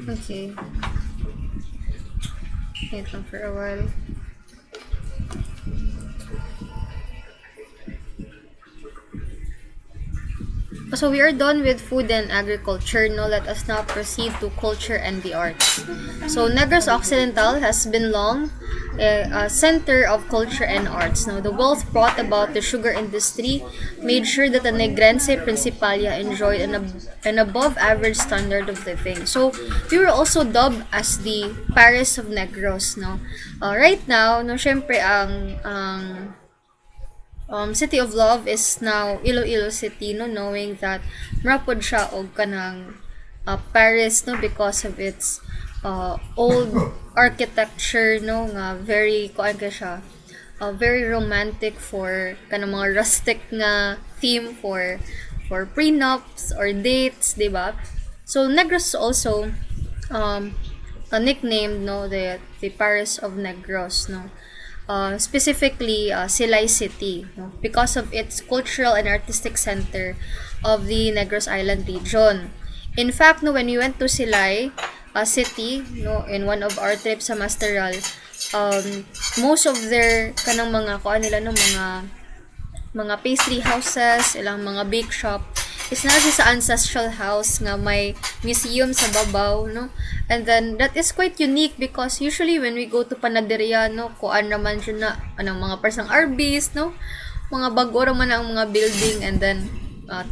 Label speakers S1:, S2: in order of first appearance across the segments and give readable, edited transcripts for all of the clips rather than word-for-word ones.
S1: Okay. Wait lang for a while. So we are done with food and agriculture. Now let us now proceed to culture and the arts. So Negros Occidental has been long a center of culture and arts. Now the wealth brought about the sugar industry made sure that the Negrense Principalia enjoyed an above average standard of living. So we were also dubbed as the Paris of Negros. No, right now, no, syempre ang City of Love is now Iloilo City, no, knowing that marapod siya og kanang Paris, no, because of its old architecture, no, nga very kuan ka siya, very romantic for kanang mga rustic nga theme for prenups or dates, di ba? So Negros is also nicknamed, no, the Paris of Negros, no. Specifically Silay City, no? Because of its cultural and artistic center of the Negros Island region. In fact, no, when we went to Silay City, no, in one of our trips sa Masteral, most of their kanang mga kuan nila, no, mga pastry houses, ilang mga bake shop is na sa ancestral house nga may museum sa babaw, no. And then that is quite unique because usually when we go to panaderia, no, kuan naman siya na anong mga persang RBs, no, mga bago raman ang mga building, and then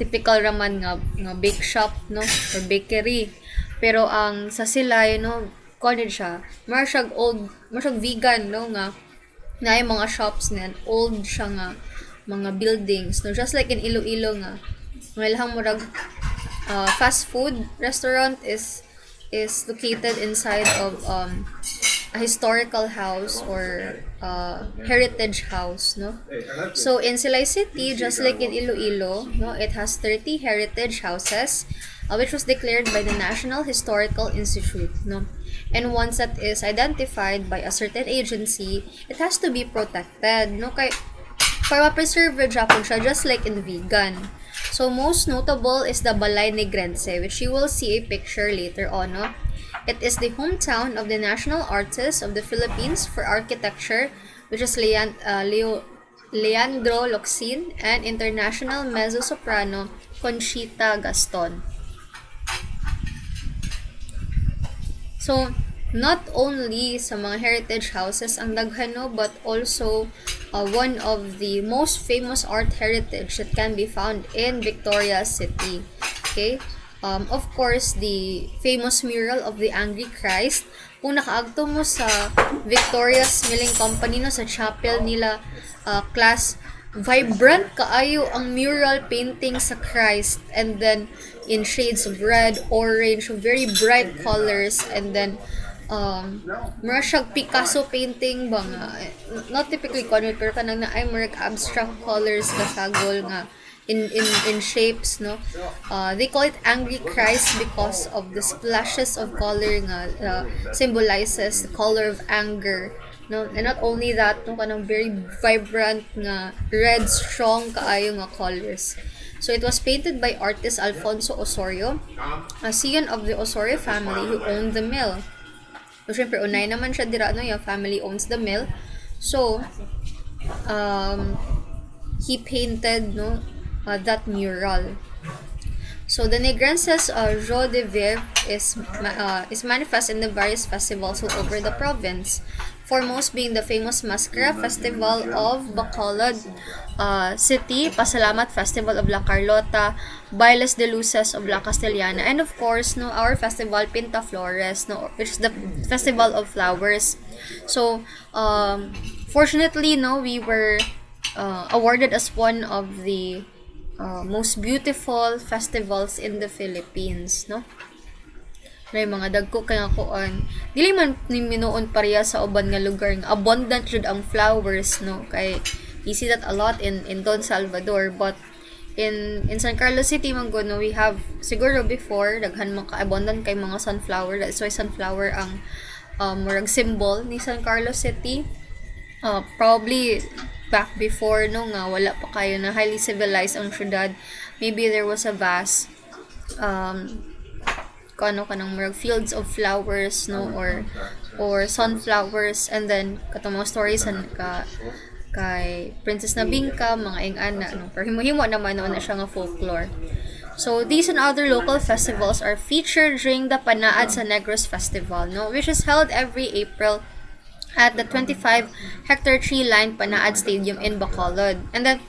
S1: typical raman nga bake shop, no, or bakery. Pero ang sa Silay, no, kuan siya marsyag old, marsyag vegan, no, nga na yung mga shops na old siya nga mga buildings, no, just like in Iloilo nga ngayon murag fast food restaurant is located inside of a historical house or heritage house, no. So in Silay City, just like in Iloilo, no, it has 30 heritage houses, which was declared by the National Historical Institute, no. And once that is identified by a certain agency, it has to be protected, no, kay para preserve Japon siya, just like in vegan. So most notable is the Balay Negrense, which you will see a picture later on, no? It is the hometown of the national artist of the Philippines for architecture, which is Leandro Locsin, and international mezzo-soprano Conchita Gaston. So not only sa mga heritage houses ang daghan, no, but also one of the most famous art heritage that can be found in Victoria City. Okay? Of course, the famous mural of the Angry Christ. Kung nakaagto mo sa Victoria's Milling Company, no, sa chapel nila, class, vibrant kaayo ang mural painting sa Christ, and then in shades of red, orange, very bright colors, and then mura siyang Picasso painting ba nga, not typically convert, pero kanang na ay mura abstract colors kasagol nga in shapes, no. They call it Angry Christ because of the splashes of color nga symbolizes the color of anger, no. And not only that, no, kanang very vibrant nga red, strong kaayo nga colors. So it was painted by artist Alfonso Osorio, a scion of the Osorio family who owned the mill. So, syempre, unay naman siya dira, no, yung family owns the mill. So, he painted, no, that mural. So the Negrenses joie de vivre is manifest in the various festivals all over the province. Foremost being the famous Mascara Festival of Bacolod City, Pasalamat Festival of La Carlota, Bailes de Luces of La Castellana, and of course, no, our festival Pinta Flores, no, which is the festival of flowers. So, fortunately, no, we were awarded as one of the most beautiful festivals in the Philippines, no? May mga dagko kaya kuan. Dili man ni minuon pareha sa uban nga lugar nga abundant jud ang flowers, no? Kay you see that a lot in Don Salvador, but in San Carlos City man no, we have siguro before daghan man ka abundant kay mga sunflower. That's why sunflower ang murag symbol ni San Carlos City. Probably back before no nga wala pa kayo na highly civilized ang syudad, maybe there was a vast kanang murag fields of flowers, no, or sunflowers, and then katong mga stories kay Princess Nabingka, mga ingana, no, pero himo naman na siya nga folklore. So these and other local festivals are featured during the Panaad sa Negros Festival, no, which is held every April at the 25-hectare tree-lined Panaad Stadium in Bacolod. And then,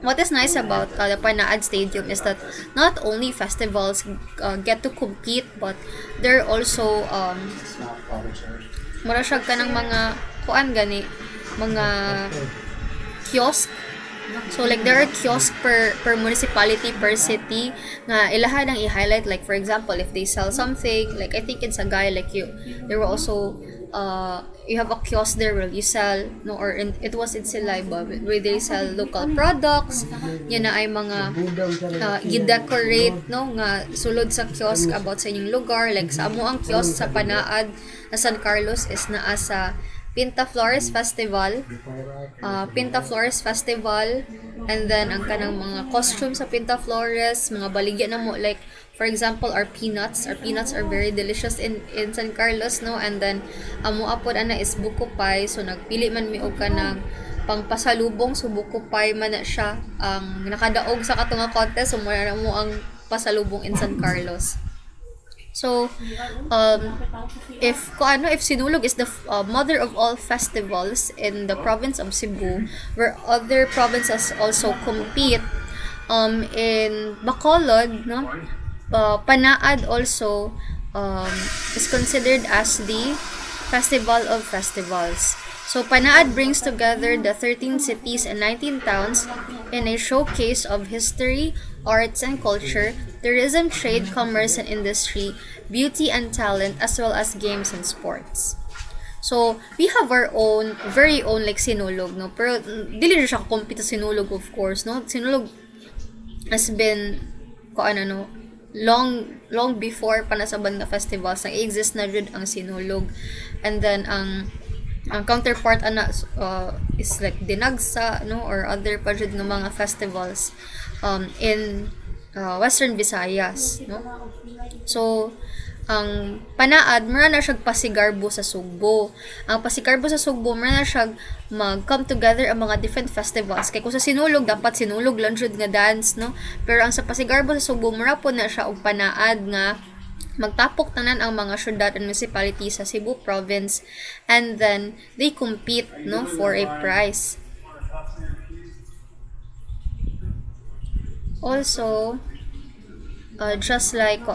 S1: what is nice about the Panaad Stadium is that not only festivals get to compete, but there are also marasyag ka ng mga kuan gani, mga kiosk. So like there are kiosks per municipality, per city nga ilahan ang i-highlight, like for example if they sell something, like I think in Sagay, like there were also you have a kiosk there where you sell, no, or it was in Silayba where they sell local products. Yan na ay mga i-decorate, no, nga sulod sa kiosk about sa inyong lugar. Like sa amo ang kiosk sa Panaad na San Carlos is naa sa Pinta Flores Festival, and then ang kanang mga costume sa Pinta Flores, mga baligya na mo, like for example our peanuts are very delicious in San Carlos, no, and then amo apod ana is buko pie, so nagpili man mi og kanang pangpasalubong, so buko pie man na siya ang nakadaog sa katong contest, so mo ang pasalubong in San Carlos. So, if Sinulog is the mother of all festivals in the province of Cebu, where other provinces also compete, in Bacolod, no, Panaad also is considered as the festival of festivals. So, Panaad brings together the 13 cities and 19 towns in a showcase of history, arts and culture, tourism, trade, commerce and industry, beauty and talent, as well as games and sports. So, we have our own, very own like Sinulog, no? Pero, dili rin siya compete sa Sinulog, of course, no? Sinulog has been, long before pa na sa banda festivals, nag-exist na rin ang Sinulog. And then, ang counterpart is like Dinagsa, no, or other pa rin ng mga festivals in Western Visayas, no. So ang Panaad mura na siyag pasigarbo sa Sugbo. Ang pasigarbo sa Sugbo mura na siyag mag-come together ang mga different festivals. Kay kung sa Sinulog dapat Sinulog lang jud nga dance, no, pero ang sa pasigarbo sa Sugbo mura po na siya og Panaad nga magtapok tanan ang mga syudad and municipality sa Cebu province, and then they compete, no, for a prize. Also, just like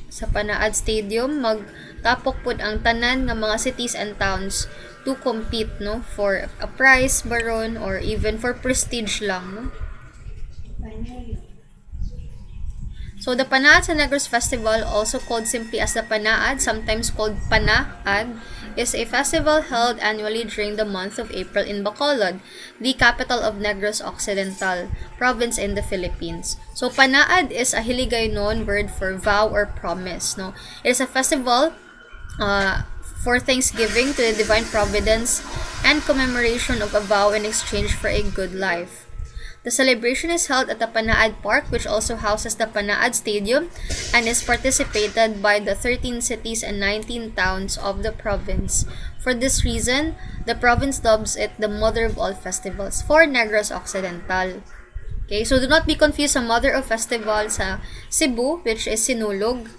S1: sa Panaad Stadium, magtapok pud ang tanan nga mga cities and towns to compete, no, for a prize baron or even for prestige lang, no. So, the Panaad sa Negros Festival, also called simply as the Panaad, sometimes called Panaad, is a festival held annually during the month of April in Bacolod, the capital of Negros Occidental province in the Philippines. So, Panaad is a Hiligaynon word for vow or promise, no? It is a festival for thanksgiving to the divine providence and commemoration of a vow in exchange for a good life. The celebration is held at the Panaad Park, which also houses the Panaad Stadium, and is participated by the 13 cities and 19 towns of the province. For this reason, the province dubs it the mother of all festivals for Negros Occidental. Okay, so do not be confused sa mother of festival sa Cebu, which is Sinulog.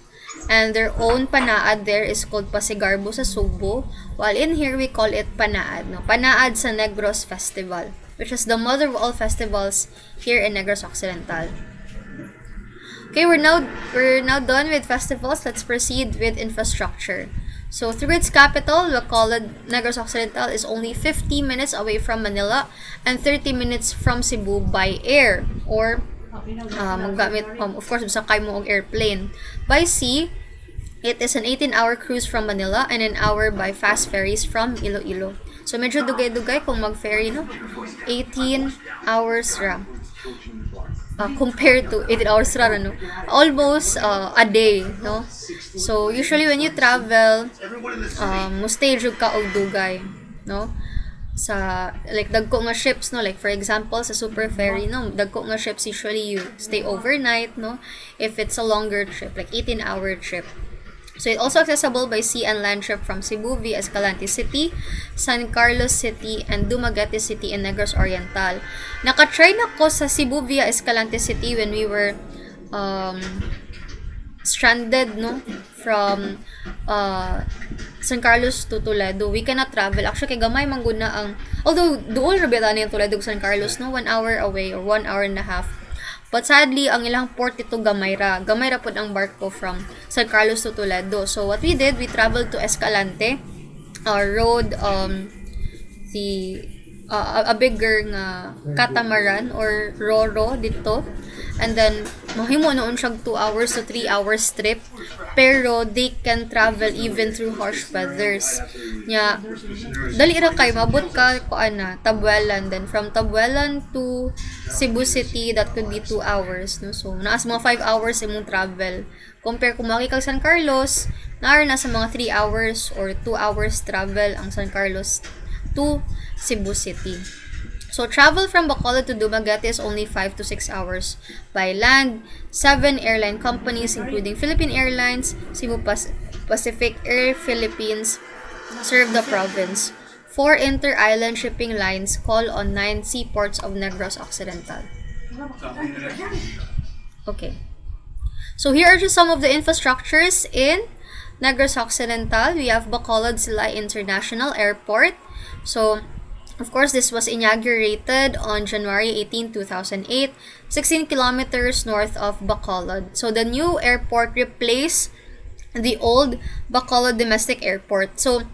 S1: And their own panaad there is called Pasigarbo sa Subo. While in here, we call it Panaad. No? Panaad sa Negros Festival, which is the mother of all festivals here in Negros Occidental. Okay, we're now done with festivals. Let's proceed with infrastructure. So through its capital, Bacolod, Negros Occidental is only 50 minutes away from Manila and 30 minutes from Cebu by air or maggamit of course sakay mo og airplane. By sea, it is an 18-hour cruise from Manila and an hour by fast ferries from Iloilo. So medyo dugay-dugay kung mag-ferry, no? 18 hours ra. Compared to 18 hours ra, no? Almost a day, no? So usually when you travel, mo stay jud ka og dugay, no? Sa like dagko nga ships, no, like for example sa super ferry, no, dagko nga ships usually you stay overnight, no, if it's a longer trip like 18-hour trip. So it's also accessible by sea and land trip from Cebu via Escalante City, San Carlos City, and Dumaguete City in Negros Oriental. Naka-try na ko sa Cebu via Escalante City when we were stranded, no, from San Carlos to Toledo. We cannot travel. Actually, kay gamay man gud na ang, although duol ra bita ni Toledo San Carlos, no, 1 hour away or 1 hour and a half. But sadly, ang ilang port ito gamay ra. Gamay ra pud ang barko from San Carlos to Toledo. So what we did, we traveled to Escalante, rode a bigger nga catamaran or roro dito. And then, mahimo noon siyang 2 hours to 3 hours trip. Pero, they can travel even through harsh weathers. Nya, dali ra kay mabot ka, Tabuelan. Then, from Tabuelan to Cebu City, that could be 2 hours. No? So, naas mga 5 hours imong travel. Compare kung makikag San Carlos, na sa mga 3 hours or 2 hours travel ang San Carlos to Cebu City. So, travel from Bacolod to Dumaguete is only 5 to 6 hours. By land, 7 airline companies including Philippine Airlines, Cebu Pacific Air Philippines serve the province. 4 inter-island shipping lines call on 9 seaports of Negros Occidental. Okay. So, here are just some of the infrastructures in Negros Occidental. We have Bacolod Silay International Airport. So, of course, this was inaugurated on January 18, 2008, 16 kilometers north of Bacolod. So, the new airport replaced the old Bacolod Domestic Airport. So,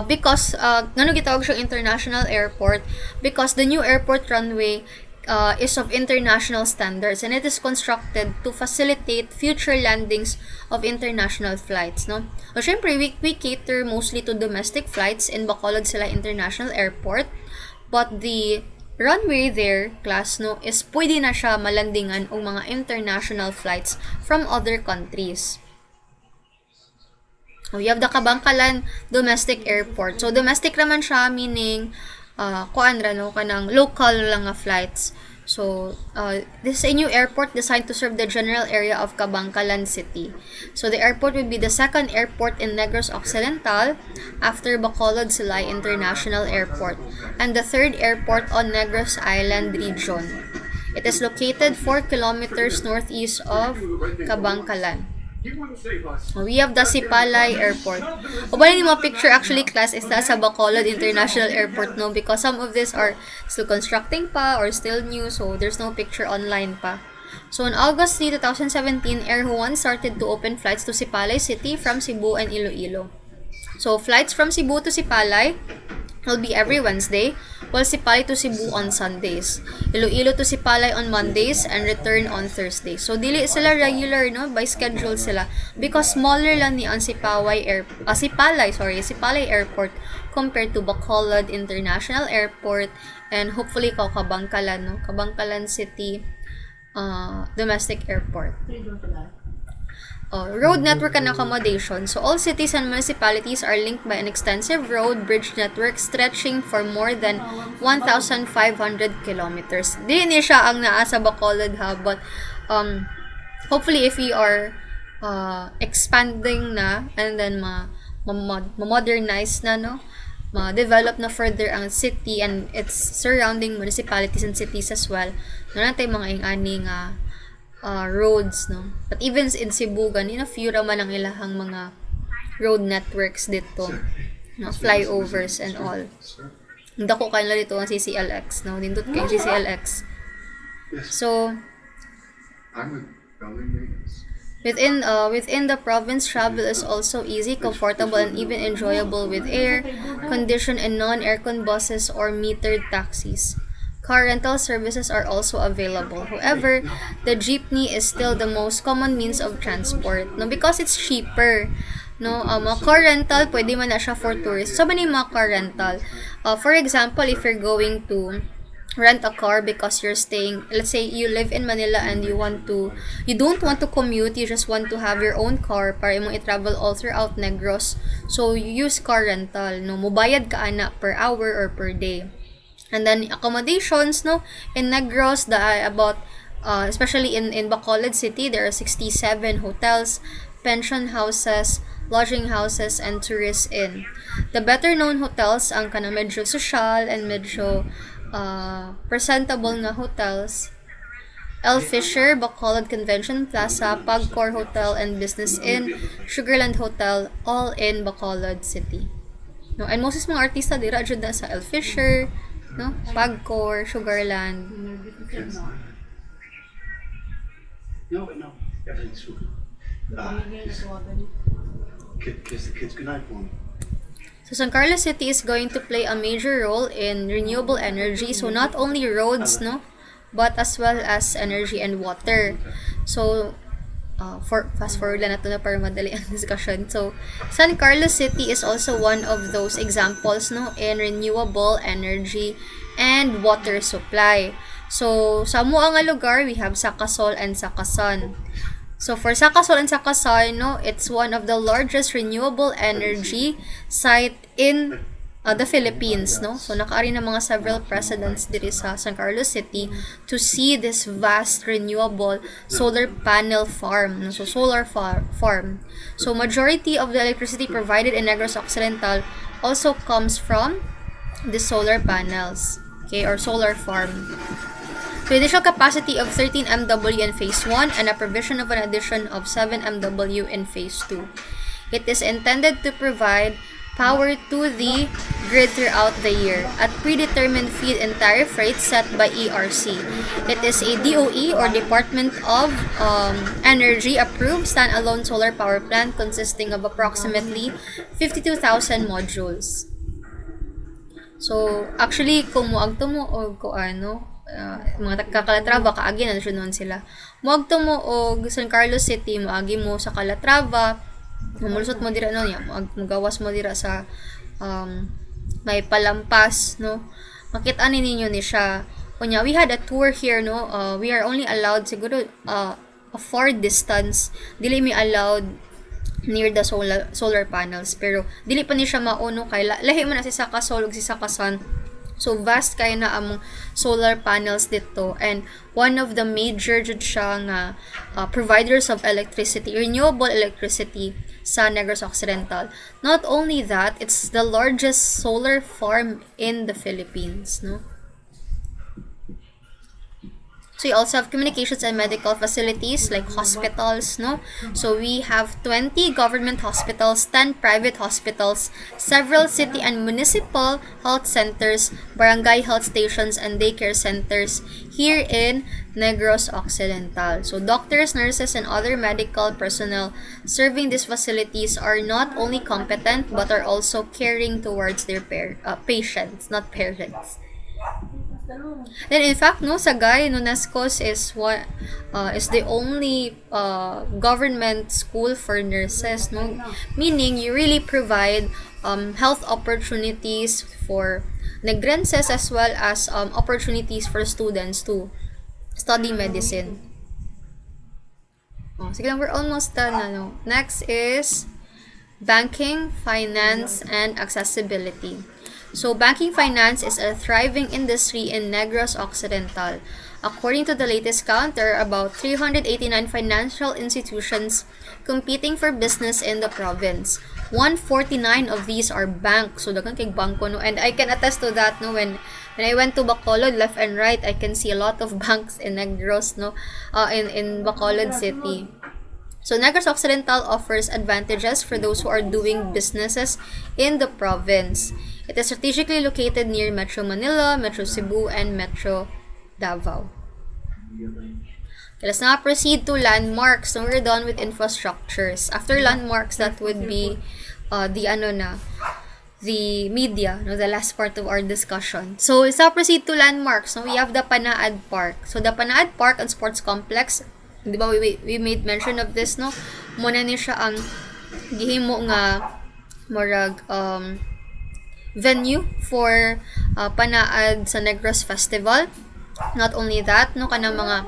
S1: because, ngano gitawag siyang international airport? Because the new airport runway is of international standards and it is constructed to facilitate future landings of international flights, no? So, syempre, we cater mostly to domestic flights in Bacolod Silay International Airport, but the runway there, class, no, is pwede na siya malandingan og mga international flights from other countries. We have the Kabangkalan Domestic Airport. So, domestic naman siya, meaning kanang local lang nga flights. So, this is a new airport designed to serve the general area of Kabangkalan City. So, the airport will be the second airport in Negros Occidental after Bacolod Silay International Airport and the third airport on Negros Island region. It is located 4 kilometers northeast of Kabangkalan. We have the Sipalay Airport. O bali ni mga picture actually class is sa Bacolod International Airport, no, because some of these are still constructing pa or still new, so there's no picture online pa. So on August 3, 2017, Air Juan started to open flights to Sipalay City from Cebu and Iloilo. So flights from Cebu to Sipalay will be every Wednesday, while Sipalay to Cebu on Sundays. Iloilo to Sipalay on Mondays and return on Thursdays. So dili sila regular, no, by schedule sila because smaller lang ni ang Sipalay Airport compared to Bacolod International Airport and hopefully Kabangkalan, no, Kabangkalan City Domestic Airport. Road network and accommodation. So, all cities and municipalities are linked by an extensive road bridge network stretching for more than 1,500 kilometers. Di siya ang naa sa Bacolod, ha, but hopefully if we are expanding na and then ma-modernize na, no, ma-develop na further ang city and its surrounding municipalities and cities as well. No natay mga ing-ani nga roads, no. But even in Cebu ganin na few ra man ang ilahang mga road networks dito, no, flyovers and all. Dako kanila dito ang CCLX, no. Nindot kay CCLX. So within the province, travel is also easy, comfortable, and even enjoyable with air-conditioned and non-aircon buses or metered taxis. Car rental services are also available. However, the jeepney is still the most common means of transport, no, because it's cheaper. No, mga car rental, pwede man na siya for tourists. So, many mga car rental. For example, if you're going to rent a car because you're staying, let's say you live in Manila and you don't want to commute, you just want to have your own car para imong i-travel all throughout Negros. So, you use car rental, no, mubayad ka ana per hour or per day. And then accommodations, no, in Negros, especially in Bacolod City, there are 67 hotels, pension houses, lodging houses, and tourist inn. The better known hotels ang kanang medyo social and medyo presentable nga hotels: El Fisher, Bacolod Convention Plaza, Pagcor Hotel and Business Inn, Sugarland Hotel, all in Bacolod City. No, and most mga artista dira jud na sa El Fisher, no, Pagcor, Sugarland.
S2: No, everything's true. Kiss the kids goodnight for me.
S1: So, San Carlos City is going to play a major role in renewable energy. So, not only roads, no, but as well as energy and water. So, fast forward lang na ito na para madali ang discussion. So, San Carlos City is also one of those examples, no, in renewable energy and water supply. So, sa mga nga lugar, we have Sacasol and Sacasan. So, for Sacasol and Sacasan, no, it's one of the largest renewable energy site in the Philippines, no. So, nakaari na mga several presidents diri sa San Carlos City to see this vast renewable solar panel farm, no? So, solar farm. So, majority of the electricity provided in Negros Occidental also comes from the solar panels, okay, or solar farm. The initial capacity of 13 MW in Phase 1 and a provision of an addition of 7 MW in Phase 2. It is intended to provide power to the grid throughout the year at predetermined feed and tariff rates set by ERC. It is a DOE or Department of Energy approved standalone solar power plant consisting of approximately 52,000 modules. So, actually, kung muagto mo o kung mga Calatrava kaagi na nun sila. Muagto mo og San Carlos City, maagi mo sa Calatrava, mamulusot mo dira no, magawas mo dira sa may palampas, no. Makita ninyo ni siya. Kunya, we had a tour here, no. We are only allowed siguro a far distance. Dili mi allowed near the solar panels, pero dili pa ni siya mauno kay lahi man na si Sacasol ug si Sacasan. So, vast kaya na among solar panels dito. And one of the major jud siya nga providers of electricity, renewable electricity sa Negros Occidental. Not only that, it's the largest solar farm in the Philippines, no? So, you also have communications and medical facilities like hospitals, no? So, we have 20 government hospitals, 10 private hospitals, several city and municipal health centers, barangay health stations, and daycare centers here in Negros Occidental. So, doctors, nurses, and other medical personnel serving these facilities are not only competent but are also caring towards their patients, not parents. Then in fact, no, Sagay, NUNESCOS is the only government school for nurses, no, meaning you really provide health opportunities for Negrenses as well as opportunities for students to study medicine. Sige lang, we're almost done na, no. Next is banking, finance, and accessibility. So, banking finance is a thriving industry in Negros Occidental. According to the latest count, there are about 389 financial institutions competing for business in the province. 149 of these are banks. So, daghang kay bangko, no? And I can attest to that, no? When I went to Bacolod, left and right, I can see a lot of banks in Negros, no? In Bacolod City. So, Negros Occidental offers advantages for those who are doing businesses in the province. It is strategically located near Metro Manila, Metro Cebu, and Metro Davao. Okay, let's now proceed to landmarks. So, we're done with infrastructures. After landmarks, that would be the media, no, the last part of our discussion. So, let's now proceed to landmarks. So, we have the Panaad Park. So, the Panaad Park and Sports Complex, di ba, we made mention of this, no? Muna ni siya ang gihimo nga morag venue for Panaad sa Negros Festival. Not only that, no, kanang mga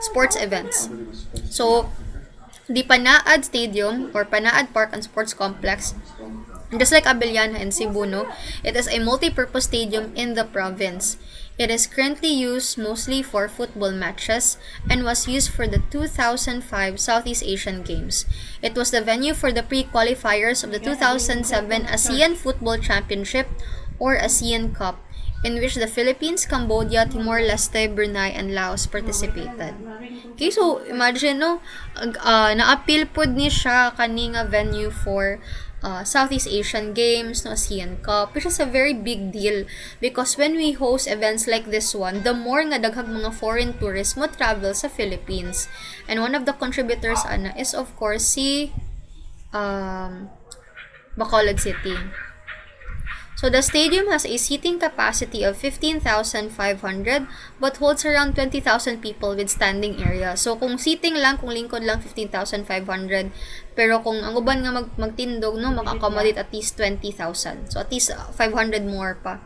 S1: sports events. So, the Panaad Stadium or Panaad Park and Sports Complex, just like Abellana and Cebu, no, it is a multi-purpose stadium in the province. It is currently used mostly for football matches and was used for the 2005 Southeast Asian Games. It was the venue for the pre-qualifiers of the 2007 ASEAN Football Championship or ASEAN Cup, in which the Philippines, Cambodia, Timor-Leste, Brunei, and Laos participated. Okay, so imagine, no, na-appeal pod ni siya kaning venue for Southeast Asian Games, no, ASEAN Cup, which is a very big deal because when we host events like this one, the more nga daghang mga foreign tourists mo travel sa Philippines. And one of the contributors ana is of course si Bacolod City. So the stadium has a seating capacity of 15,500 but holds around 20,000 people with standing area. So kung seating lang, kung lingkod lang 15,500, pero kung ang uban nga magtindog, no, maka-accommodate at least 20,000. So at least 500 more pa.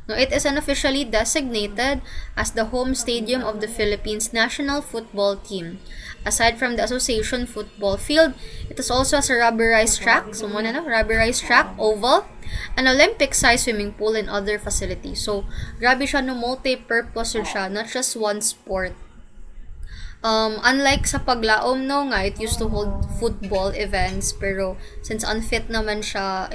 S1: No, it is unofficially designated as the home stadium of the Philippines national football team. Aside from the association football field, it is also has a rubberized track, so muna na, rubberized track, oval, an Olympic-sized swimming pool, and other facilities. So, grabe siya, no, multi-purpose siya, not just one sport. Unlike sa Paglaom, no, nga, it used to hold football events, pero since unfit naman siya,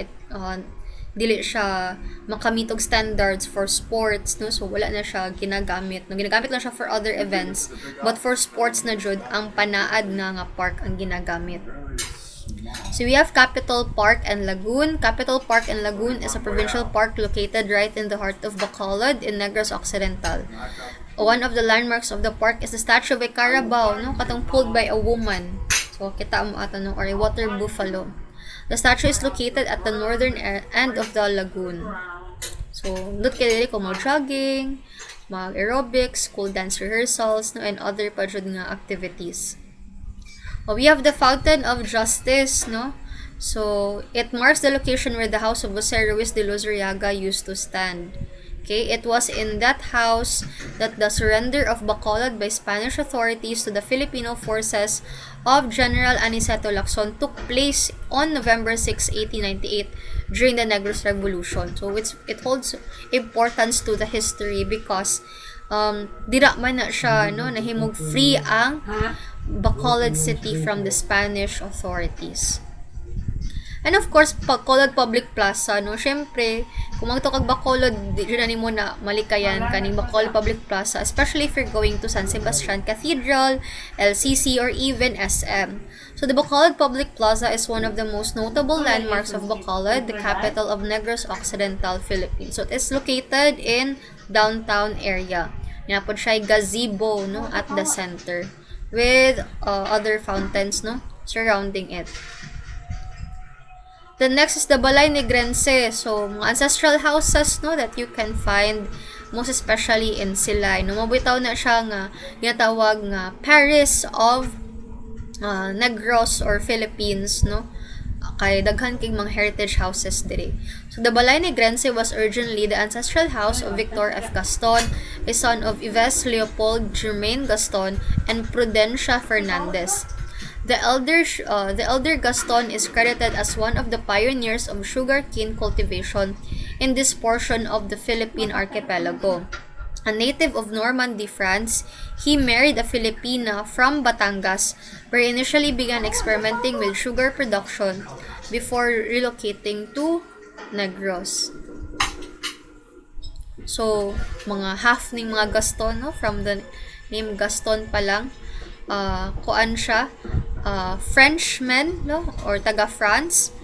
S1: dili siya makamit og standards for sports, no, so wala na siya ginagamit, no, ginagamit lang siya for other events, but for sports na jud ang Panaad nga park ang ginagamit. So we have Capital Park and Lagoon. Capital Park and Lagoon is a provincial park located right in the heart of Bacolod in Negros Occidental. One of the landmarks of the park is the statue of a carabao, no, katong pulled by a woman. So kita mo ato, no, or a water buffalo. The statue is located at the northern end of the lagoon. So, doon kayo dili kung mag-jogging, mag-aerobics, school dance rehearsals, no, and other pa jud nga activities. We have the Fountain of Justice, no? So, it marks the location where the house of Jose Ruiz de Lozuriaga used to stand. Okay, it was in that house that the surrender of Bacolod by Spanish authorities to the Filipino forces of General Aniceto Lacson took place on November 6, 1898 during the Negros Revolution. So it holds importance to the history because dira man na siya, no, nahimog free ang Bacolod City from the Spanish authorities. And of course, Bacolod Public Plaza, no, syempre, kung magtukag Bacolod, di na mo na malikayan kaning Bacolod Public Plaza, especially if you're going to San Sebastian Cathedral, LCC, or even SM. So the Bacolod Public Plaza is one of the most notable landmarks of Bacolod, the capital of Negros Occidental, Philippines. So it is located in downtown area. Napod siya gazebo, no, at the center with other fountains, no, surrounding it. The next is the Balay Negrense. So, mga ancestral houses, no, that you can find most especially in Silay. No, mabitaw na siya nga ginatawag nga Paris of Negros or Philippines, no. Kay daghan kay mga heritage houses diri. So the Balay Negrense was originally the ancestral house of Victor F. Gaston, a son of Yves Leopold Germain Gaston and Prudencia Fernandez. The elder Gaston is credited as one of the pioneers of sugarcane cultivation in this portion of the Philippine archipelago. A native of Normandy, France, he married a Filipina from Batangas, where he initially began experimenting with sugar production before relocating to Negros. So, mga half ning mga Gaston, no? From the name Gaston pa lang, kuan siya, Frenchman, no? Or taga-France.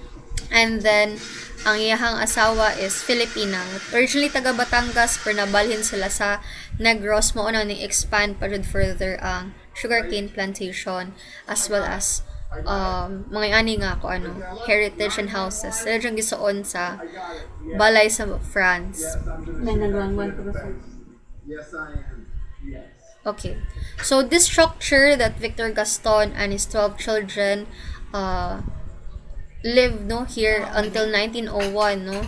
S1: And then, ang iyahang asawa is Filipina. Originally taga Batangas, pero nabalhin sila sa Negros. Mauna ni expand pa further ang sugarcane plantation as well as mga ani nga ko ano, heritage and houses. Sila diyang gisoon sa balay sa France.
S3: May nagwangwan ko sa.
S2: Yes, I am. Yes.
S1: Okay. So, this structure that Victor Gaston and his 12 children lived no here until 1901 no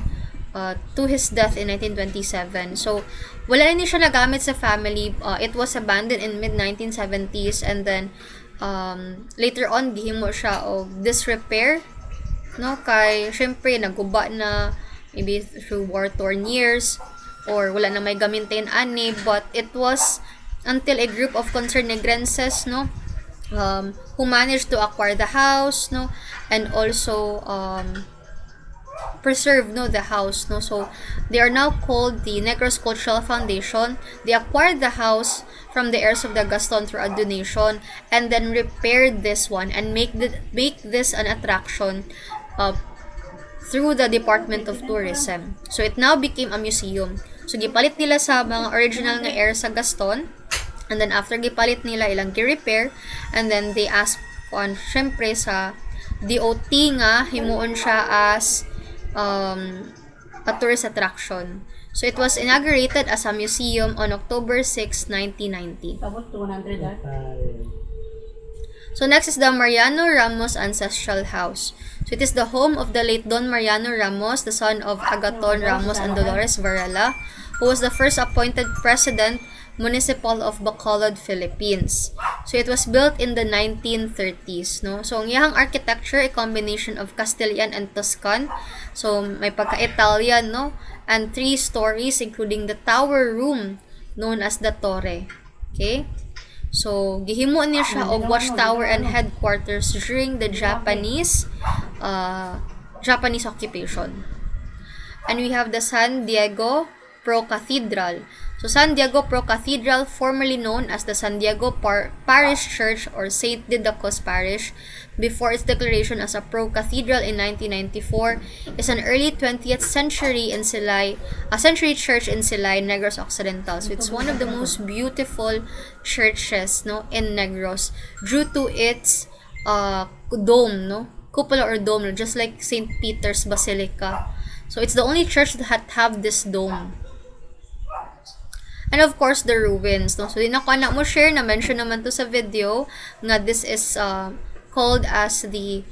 S1: to his death in 1927. So wala ni siya nagamit sa family. It was abandoned in mid 1970s, and then later on gihimo siya og disrepair no kay syempre naguba na maybe through war-torn years or wala na may gamintain ani, but it was until a group of concerned Negrenses no who managed to acquire the house no and also preserve no the house no. So they are now called the Negros Cultural Foundation. They acquired the house from the heirs of the Gaston through a donation and then repaired this one and make this an attraction through the Department of Tourism. So it now became a museum. So gipalit nila sa mga original nga heirs sa Gaston. And then after gipalit nila ilang gi-repair, and then they ask on syempre sa DOT nga himuon siya as a tourist attraction. So it was inaugurated as a museum on October 6, 1990.
S3: Tapos 200 ah.
S1: So next is the Mariano Ramos Ancestral House. So it is the home of the late Don Mariano Ramos, the son of Agaton Ramos and Dolores Varela, who was the first appointed president municipal of Bacolod, Philippines. So it was built in the 1930s, no? So ang iyang architecture, a combination of Castilian and Tuscan. So may pagka-Italian, no? And 3 stories including the tower room known as the Torre. Okay? So gihimo niya siya og watchtower and headquarters during the Japanese occupation. And we have the San Diego Pro Cathedral. So San Diego Pro Cathedral, formerly known as the San Diego Parish Church or St. Didacos Parish, before its declaration as a Pro Cathedral in 1994, is an early 20th century century church in Silay, Negros Occidental. So it's one of the most beautiful churches no in Negros due to its dome, no cupola or dome, just like St. Peter's Basilica. So it's the only church that have this dome. And of course, the ruins. No? So, di na ko na mo share, na-mention naman to sa video, nga this is called as the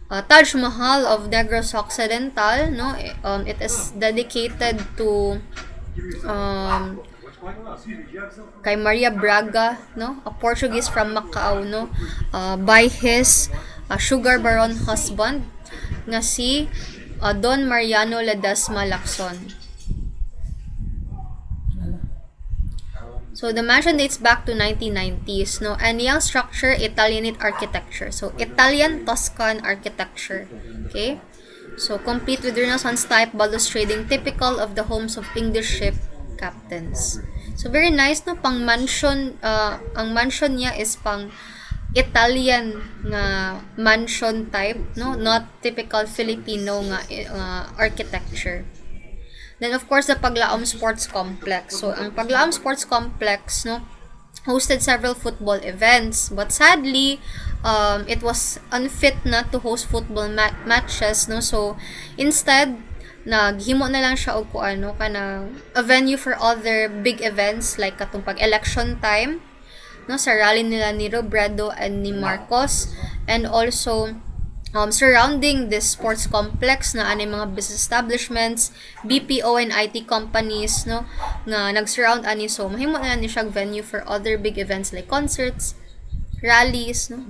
S1: Taj Mahal of Negros Occidental. No? It is dedicated to kay Maria Braga, no? A Portuguese from Macau, no? By his sugar baron husband, nga si Don Mariano Ledesma Lacson. So the mansion dates back to 1990s, no, and yung structure Italianate architecture. So Italian Tuscan architecture. Okay? So complete with Renaissance type balustrading typical of the homes of English ship captains. So very nice no pang mansion ang mansion niya is pang Italian nga mansion type, no, not typical Filipino nga architecture. Then of course the Paglaom Sports Complex. So ang Paglaom Sports Complex no hosted several football events, but sadly it was unfit na to host football matches no. So instead naghimo na lang siya og kuano kana a venue for other big events like katong pag-election time no sa rally nila ni Robredo and ni Marcos, and also surrounding this sports complex na ani mga business establishments, BPO and IT companies no nga nag-surround ani, so mahimo na ni siya venue for other big events like concerts, rallies no.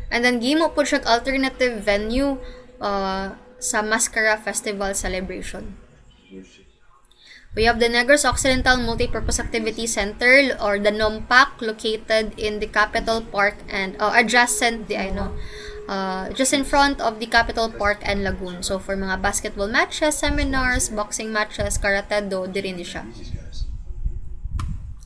S1: And then gihimo po siya alternative venue sa Mascara Festival celebration. We have the Negros Occidental Multipurpose Activity Center or the NOMPAC located in the Capitol Park and adjacent just in front of the Capitol Park and Lagoon. So for mga basketball matches, seminars, boxing matches, karate-do, diri ni siya.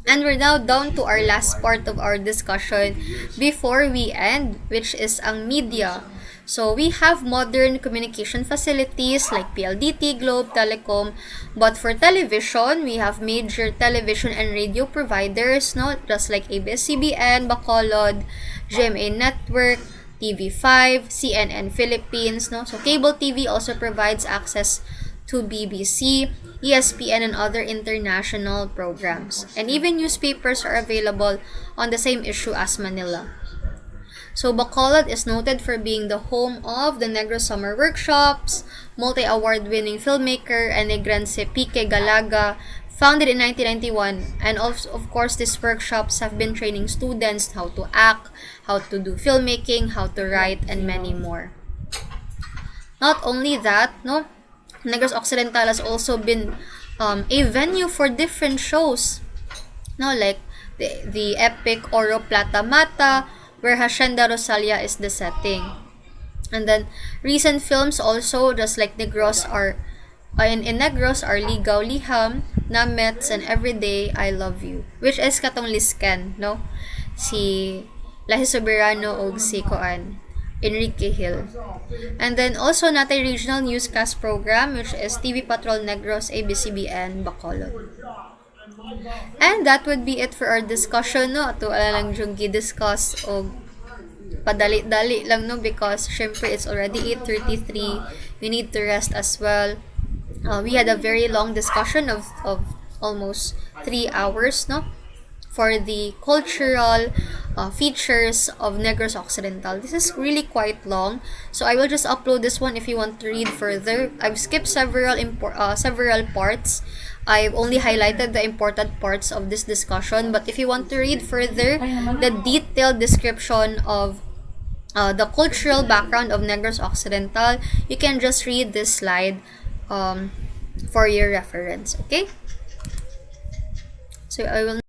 S1: And we're now down to our last part of our discussion before we end, which is ang media. So we have modern communication facilities like PLDT, Globe, Telecom. But for television, we have major television and radio providers, no? Just like ABS-CBN, Bacolod, GMA Network, TV5, CNN Philippines, no? So cable TV also provides access to BBC, ESPN, and other international programs. And even newspapers are available on the same issue as Manila. So Bacolod is noted for being the home of the Negros Summer Workshops, multi-award-winning filmmaker and Negrense Pique Galaga, founded in 1991. And also, of course, these workshops have been training students how to act, how to do filmmaking, how to write, and many more. Not only that, no, Negros Occidental has also been a venue for different shows, no, like the epic Oro Plata Mata, where Hacienda Rosalia is the setting. And then recent films also, just like Negros are in Negros are Ligaw Liham, Namets, and Everyday I Love You, which is katong Lisken, no? Si Lahi Soberano o si Koan, Enrique Hill. And then also natay regional newscast program, which is TV Patrol Negros, ABS-CBN, Bacolod. And that would be it for our discussion, no? Ato lang yung gi-discuss o padali-dali lang, no? Because syempre it's already 8:33. We need to rest as well. We had a very long discussion of almost 3 hours, no? For the cultural features of Negros Occidental. This is really quite long, so I will just upload this one if you want to read further. I've skipped several parts. I've only highlighted the important parts of this discussion, but if you want to read further the detailed description of the cultural background of Negros Occidental, you can just read this slide for your reference, okay? So I will